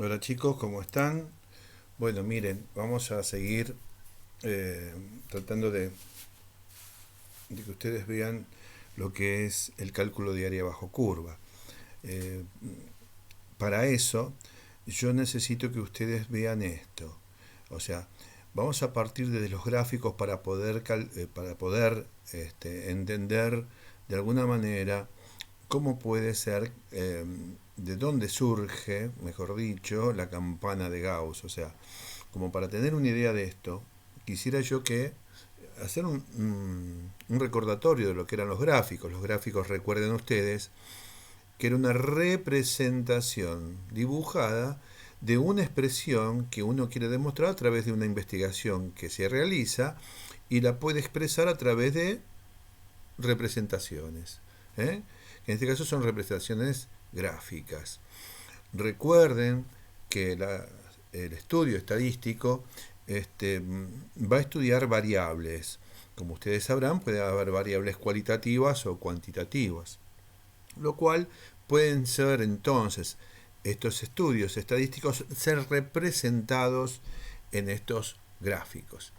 Hola chicos, ¿cómo están? Bueno, miren, vamos a seguir eh, tratando de que ustedes vean lo que es el cálculo de área bajo curva. Eh, para eso, yo necesito que ustedes vean esto. O sea, vamos a partir de los gráficos para poder entender de alguna manera cómo puede ser, de dónde surge, mejor dicho, la campana de Gauss. O sea, como para tener una idea de esto, quisiera yo que hacer un recordatorio de lo que eran los gráficos. Los gráficos, recuerden ustedes, que era una representación dibujada de una expresión que uno quiere demostrar a través de una investigación que se realiza y la puede expresar a través de representaciones. ¿eh? En este caso son representaciones gráficas. Recuerden que el estudio estadístico va a estudiar variables. Como ustedes sabrán, puede haber variables cualitativas o cuantitativas, lo cual pueden ser entonces estos estudios estadísticos ser representados en estos gráficos.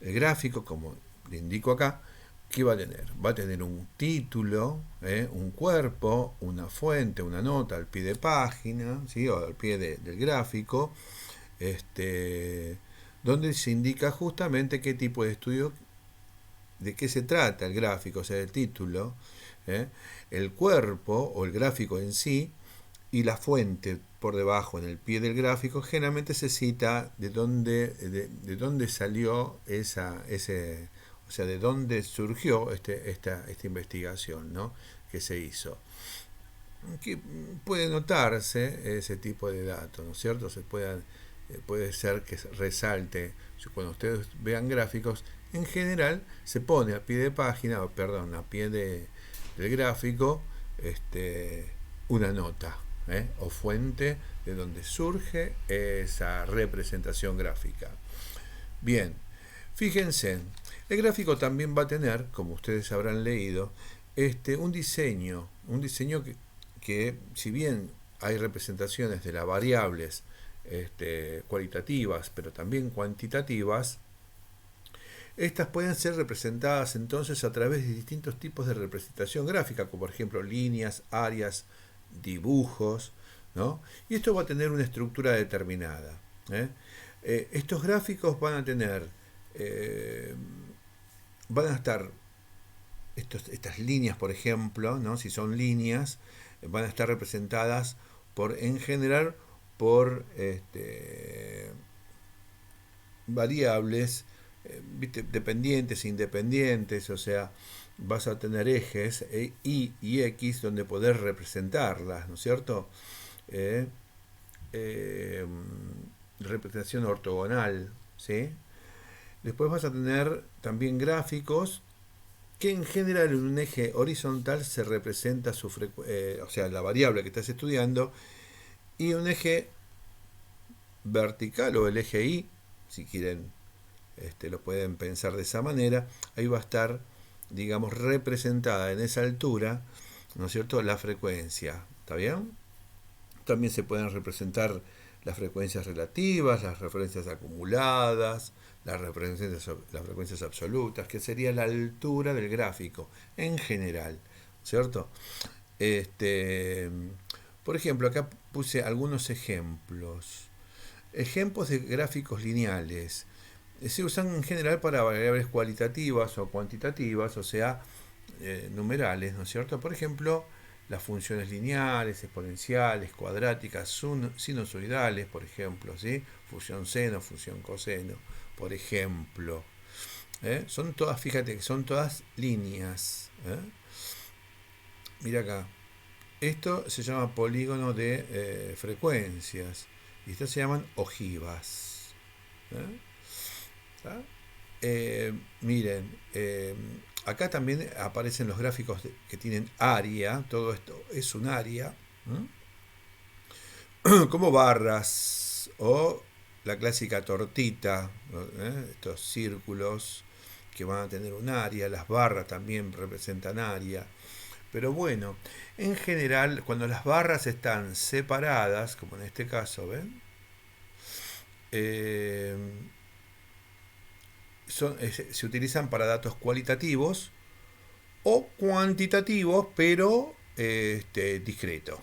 El gráfico, como le indico acá, ¿qué va a tener? Va a tener un título, un cuerpo, una fuente, una nota al pie de página, ¿sí? O al pie del gráfico, este, donde se indica justamente qué tipo de estudio, de qué se trata el gráfico, o sea, el título, ¿eh? El cuerpo o el gráfico en sí y la fuente por debajo en el pie del gráfico. Generalmente se cita de dónde salió o sea, de dónde surgió esta investigación, ¿no? Que se hizo. Que puede notarse ese tipo de datos, ¿no es cierto? Puede ser que resalte, cuando ustedes vean gráficos, en general se pone a pie de página, perdón, a pie del gráfico, este, una nota, o fuente de donde surge esa representación gráfica. Bien, fíjense, el gráfico también va a tener, como ustedes habrán leído, un diseño que si bien hay representaciones de las variables cualitativas, pero también cuantitativas, estas pueden ser representadas entonces a través de distintos tipos de representación gráfica, como por ejemplo líneas, áreas, dibujos, ¿no? Y esto va a tener una estructura determinada. ¿eh? Estos gráficos eh, van a estar, estas líneas, por ejemplo, ¿no? Si son líneas, van a estar representadas en general, por variables, dependientes e independientes. O sea, vas a tener ejes, y y x, donde poder representarlas, ¿no es cierto? Eh, eh, Representación ortogonal, ¿sí? Después vas a tener también gráficos que en general en un eje horizontal se representa o sea, la variable que estás estudiando, y un eje vertical, o el eje Y, si quieren, lo pueden pensar de esa manera. Ahí va a estar, digamos, representada en esa altura, ¿no es cierto?, la frecuencia. ¿Está bien? También se pueden representar las frecuencias relativas, las referencias acumuladas, las frecuencias absolutas, que sería la altura del gráfico en general, ¿cierto? Este, por ejemplo, acá puse algunos ejemplos. Ejemplos de gráficos lineales. Se usan en general para variables cualitativas o cuantitativas, o sea, numerales, ¿no es cierto? Por ejemplo, las funciones lineales, exponenciales, cuadráticas, sinusoidales, por ejemplo, ¿sí? Función seno, función coseno, por ejemplo. Son todas, fíjate que son todas líneas. Mira acá. Esto se llama polígono de frecuencias. Y estas se llaman ojivas. ¿eh? ¿Está? Miren, acá también aparecen los gráficos que tienen área. Todo esto es un área, como barras o la clásica tortita, estos círculos que van a tener un área. Las barras también representan área. Pero bueno, en general, cuando las barras están separadas, como en este caso, ¿ven? Eh, se utilizan para datos cualitativos o cuantitativos, pero discreto.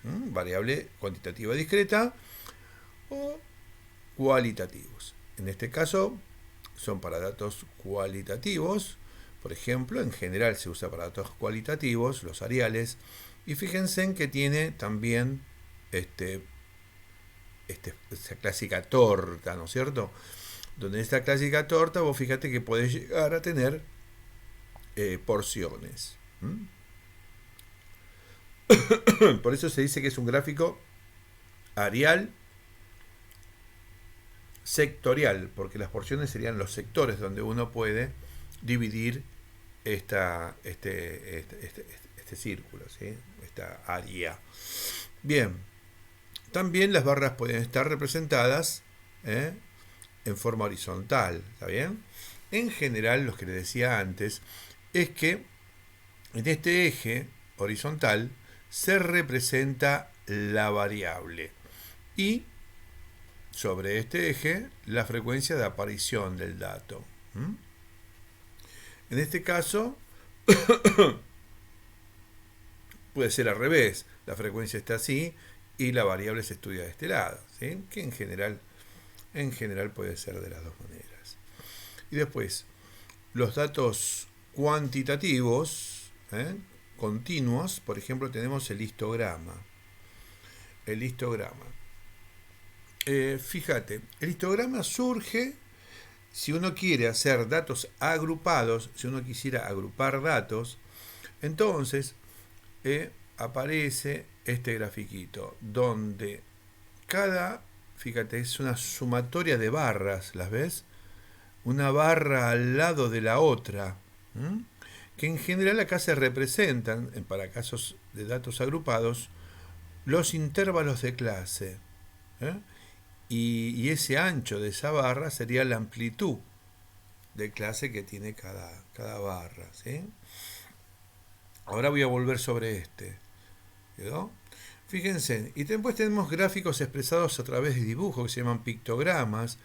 Variable cuantitativa discreta o cualitativos. En este caso son para datos cualitativos. Por ejemplo, en general se usa para datos cualitativos, los ariales. Y fíjense en que tiene también esa clásica torta, ¿no es cierto? Donde en esta clásica torta vos fíjate que podés llegar a tener porciones. Por eso se dice que es un gráfico arial sectorial, porque las porciones serían los sectores donde uno puede dividir este círculo, ¿sí? Esta área. Bien, también las barras pueden estar representadas en forma horizontal, ¿está bien? En general, lo que les decía antes es que en este eje horizontal se representa la variable y sobre este eje la frecuencia de aparición del dato. En este caso puede ser al revés, la frecuencia está así y la variable se estudia de este lado, ¿sí? Que en general puede ser de las dos maneras. Y después, los datos cuantitativos, continuos, por ejemplo, tenemos el histograma. El histograma. Fíjate, el histograma surge si uno quiere hacer datos agrupados, si uno quisiera agrupar datos, entonces aparece este grafiquito donde fíjate, es una sumatoria de barras, ¿las ves? Una barra al lado de la otra, que en general acá se representan, para casos de datos agrupados, los intervalos de clase. Y ese ancho de esa barra sería la amplitud de clase que tiene cada barra, ¿sí? Ahora voy a volver sobre este. ¿Quedó? Fíjense, y después tenemos gráficos expresados a través de dibujos que se llaman pictogramas,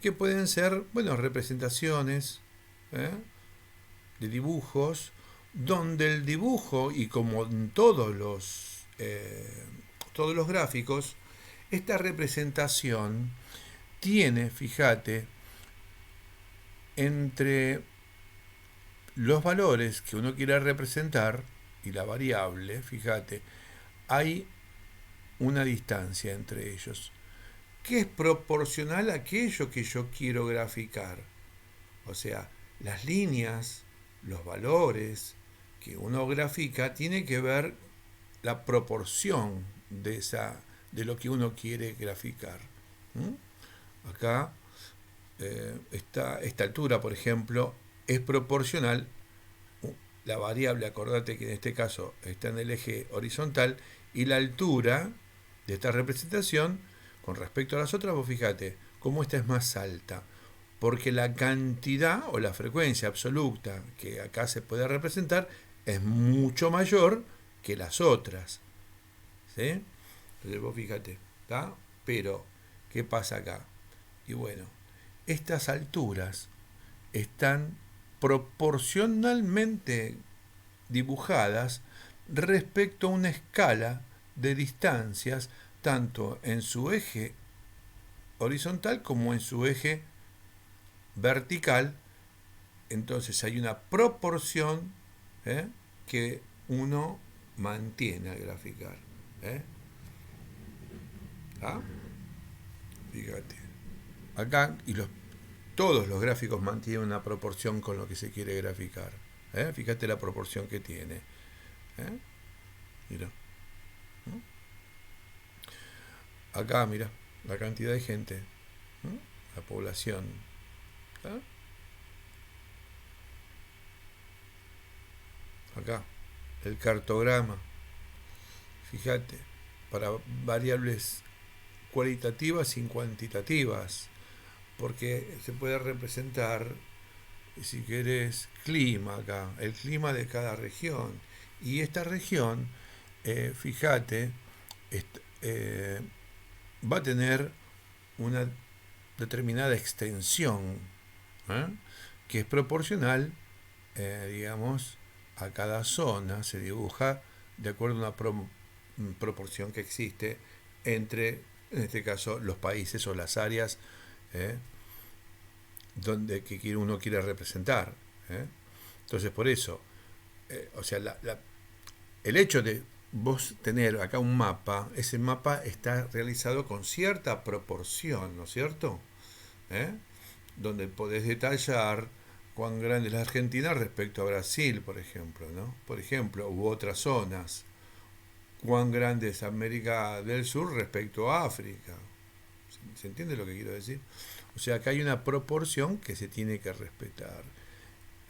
que pueden ser, bueno, representaciones de dibujos, donde el dibujo, y como en todos los gráficos, esta representación tiene, fíjate, entre los valores que uno quiera representar y la variable, fíjate, hay una distancia entre ellos, que es proporcional a aquello que yo quiero graficar. O sea, las líneas, los valores que uno grafica, tiene que ver la proporción de lo que uno quiere graficar. Acá, esta altura, por ejemplo, es proporcional. La variable, acordate que en este caso está en el eje horizontal, y la altura de esta representación con respecto a las otras, vos fíjate cómo esta es más alta, porque la cantidad o la frecuencia absoluta que acá se puede representar es mucho mayor que las otras, ¿sí? Entonces vos fíjate, ¿está? Pero, ¿qué pasa acá? Y bueno, estas alturas están proporcionalmente dibujadas respecto a una escala de distancias, tanto en su eje horizontal como en su eje vertical. Entonces hay una proporción que uno mantiene al graficar. ¿Ah? Fíjate. Acá, todos los gráficos mantienen una proporción con lo que se quiere graficar. Fíjate la proporción que tiene. Mira. Acá, mira, la cantidad de gente, la población. Acá, el cartograma. Fíjate, para variables cualitativas y cuantitativas, porque se puede representar, si querés, clima acá, el clima de cada región, Y esta región, fíjate, va a tener una determinada extensión, ¿eh? Que es proporcional, digamos, a cada zona. Se dibuja de acuerdo a una proporción que existe entre, en este caso, los países o las áreas, ¿eh? donde que uno quiere representar, ¿eh? Entonces, por eso, o sea, el hecho de vos tener acá un mapa, ese mapa está realizado con cierta proporción, ¿no es cierto? ¿Eh? Donde podés detallar cuán grande es la Argentina respecto a Brasil, por ejemplo, ¿no? Por ejemplo, u otras zonas. Cuán grande es América del Sur respecto a África. ¿Se entiende lo que quiero decir? O sea, que hay una proporción que se tiene que respetar.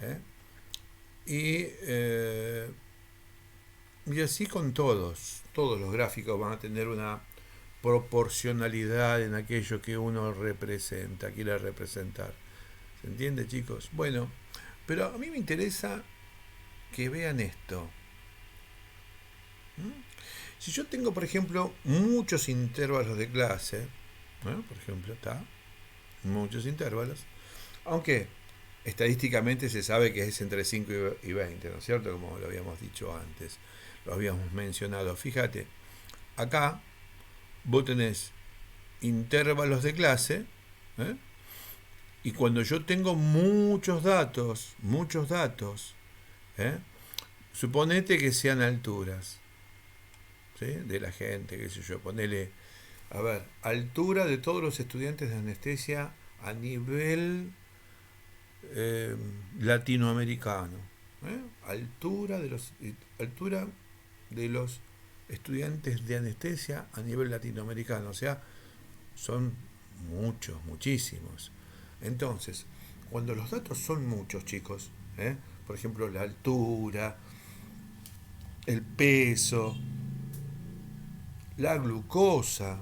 ¿Eh? Y, eh, y así con todos. Todos los gráficos van a tener una proporcionalidad en aquello que uno representa, quiere representar. ¿Se entiende, chicos? Bueno, pero a mí me interesa que vean esto. ¿Mm? Si yo tengo, por ejemplo, muchos intervalos de clase, por ejemplo, está, muchos intervalos, aunque estadísticamente se sabe que es entre 5 y 20, ¿no es cierto? Como lo habíamos dicho antes, lo habíamos mencionado. Fíjate, acá vos tenés intervalos de clase, ¿eh? Y cuando yo tengo muchos datos, ¿eh? Suponete que sean alturas, ¿sí? De la gente, qué sé yo, ponele, a ver, altura de todos los estudiantes de anestesia a nivel eh, latinoamericano, ¿eh? Altura de los estudiantes de anestesia a nivel latinoamericano, o sea, son muchos, muchísimos. Entonces, cuando los datos son muchos, chicos, por ejemplo, la altura, el peso, la glucosa,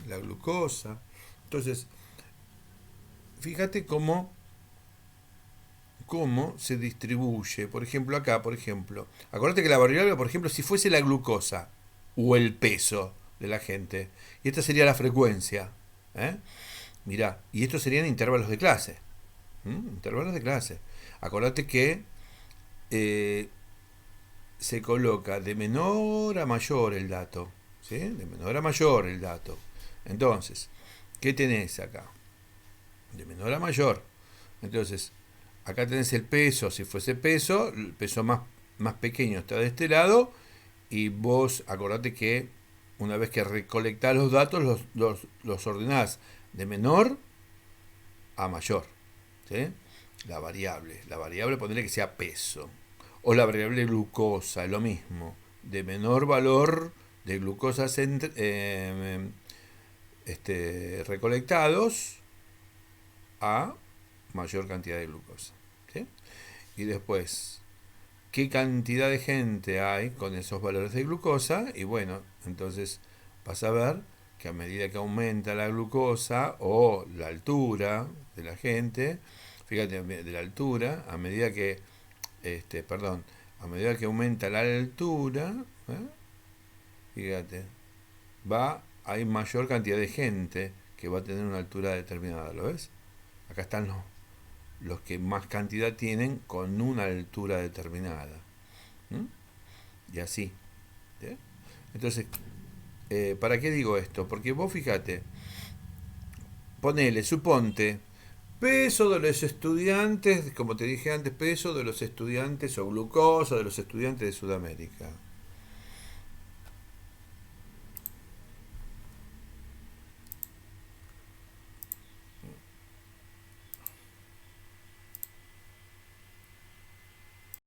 la glucosa. Entonces, fíjate cómo se distribuye. Por ejemplo, acá, por ejemplo, acordate que la variable, por ejemplo, si fuese la glucosa o el peso de la gente, y esta sería la frecuencia, ¿eh? Mirá, y estos serían intervalos de clase. Intervalos de clase. Acordate que eh, se coloca de menor a mayor el dato. ¿Sí? De menor a mayor el dato. Entonces, ¿qué tenés acá? De menor a mayor. Entonces, acá tenés el peso. Si fuese peso, el peso más pequeño está de este lado. Y vos acordate que una vez que recolectás los datos, los ordenás de menor a mayor. ¿Sí? La variable ponerle que sea peso. O la variable glucosa, lo mismo. De menor valor de glucosa recolectados a mayor cantidad de glucosa. ¿Sí? Y después, ¿qué cantidad de gente hay con esos valores de glucosa? Y bueno, entonces vas a ver que a medida que aumenta la glucosa o la altura de la gente, fíjate, de la altura, a medida que, a medida que aumenta la altura, fíjate, hay mayor cantidad de gente que va a tener una altura determinada, ¿lo ves? Acá están los que más cantidad tienen con una altura determinada. ¿Mm? Y así. ¿Sí? Entonces, ¿para qué digo esto? Porque vos fíjate, suponte, peso de los estudiantes, como te dije antes, peso de los estudiantes o glucosa de los estudiantes de Sudamérica.